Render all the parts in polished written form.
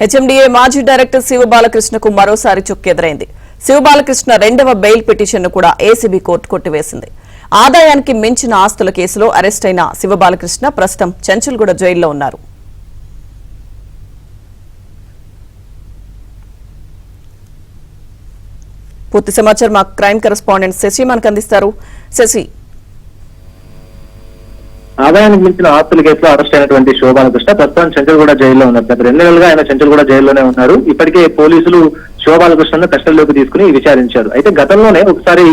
HMDA మాజీ director శివబాలకృష్ణకు మరోసారి చుక్కెదురైంది. శివబాలకృష్ణ రెండవ బెయిల్ పిటిషన్ను కూడా ఏసీబీ కోర్టు కొట్టివేసింది. ఆదాయానికి మించిన ఆస్తుల కేసులో అరెస్ట్ అయిన శివబాలకృష్ణ ప్రస్తుతం చెంచుల్గూడ జైల్లో ఉన్నారు. పూర్తి సమాచారం మా క్రైమ్ కరెస్పాండెంట్ శశి మనకు అందిస్తారు. శశి, ఆదాయానికి మించిన ఆస్తుల కేసులో అరెస్ట్ అయినటువంటి శివబాలకృష్ణ ప్రస్తుతం చెంచుల్గూడ జైల్లో ఉన్నారు. గత 2 నెలలుగా ఆయన చెంచుల్గూడ జైల్లోనే ఉన్నారు. ఇప్పటికే పోలీసులు శివబాలకృష్ణను కస్టడీలోకి తీసుకుని విచారించారు. అయితే గతంలోనే ఒకసారి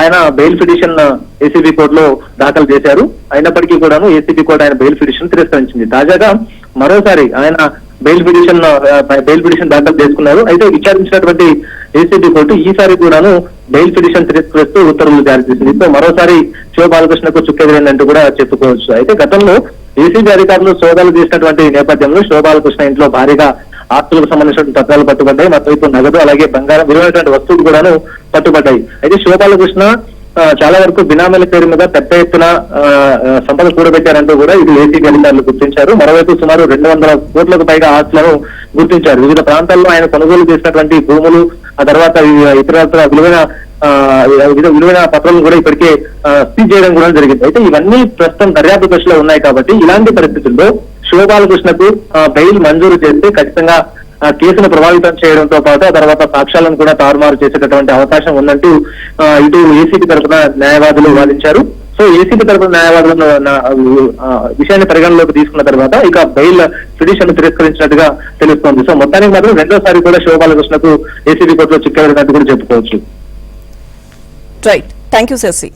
ఆయన బెయిల్ పిటిషన్ ఏసీబీ కోర్టులో దాఖలు చేశారు. అయినప్పటికీ కూడాను ఏసీబీ కోర్టు ఆయన బెయిల్ పిటిషన్ తిరస్కరించింది. తాజాగా మరోసారి ఆయన బెయిల్ పిటిషన్ దాఖలు చేసుకున్నారు. అయితే విచారించినటువంటి ఏసీబీ కోర్టు ఈసారి కూడాను బెయిల్ పిటిషన్ తిరస్కరిస్తూ ఉత్తర్వులు జారీ చేసింది. సో మరోసారి శివబాలకృష్ణకు చుక్కెదిరిందంటూ కూడా చెప్పుకోవచ్చు. అయితే గతంలో ఏసీబీ అధికారులు సోదాలు చేసినటువంటి నేపథ్యంలో శివబాలకృష్ణ ఇంట్లో భారీగా ఆస్తులకు సంబంధించిన పత్రాలు పట్టుబడ్డాయి. మరోవైపు నగదు అలాగే బంగారం విలువైనటువంటి వస్తువులు కూడాను పట్టుబడ్డాయి. అయితే శివబాలకృష్ణ చాలా వరకు బినామీల పేరు మీద పెద్ద ఎత్తున సంపద కూడబెట్టారంటూ కూడా ఇది ఏసీబీ అధికారులు గుర్తించారు. మరోవైపు సుమారు 200 కోట్లకు పైగా ఆస్తులను గుర్తించారు. వివిధ ప్రాంతాల్లో ఆయన కొనుగోలు చేసినటువంటి భూములు, ఆ తర్వాత ఇతర విలువైన పత్రాలను కూడా ఇప్పటికే సీజ్ చేయడం కూడా జరిగింది. అయితే ఇవన్నీ ప్రస్తుతం దర్యాప్తు దశలో ఉన్నాయి. కాబట్టి ఇలాంటి పరిస్థితుల్లో శివబాలకృష్ణకు బెయిల్ మంజూరు చేస్తే ఖచ్చితంగా కేసును ప్రభావితం చేయడంతో పాటు ఆ తర్వాత సాక్ష్యాలను కూడా తారుమారు చేసేటటువంటి అవకాశం ఉందంటూ ఇటు ఏసీబీ తరఫున న్యాయవాదులు వాదించారు. సో ఏసీబీ తరఫున న్యాయవాదులను విషయాన్ని పరిగణలోకి తీసుకున్న తర్వాత ఇక బెయిల్ పిటిషన్ తిరస్కరించినట్టుగా తెలుస్తోంది. సో మొత్తానికి మాత్రం రెండోసారి కూడా శివబాలకృష్ణకు ఏసీబీ కోర్టులో చిక్కెదిరినట్టు కూడా చెప్పుకోవచ్చు. Right, thank you Shashi.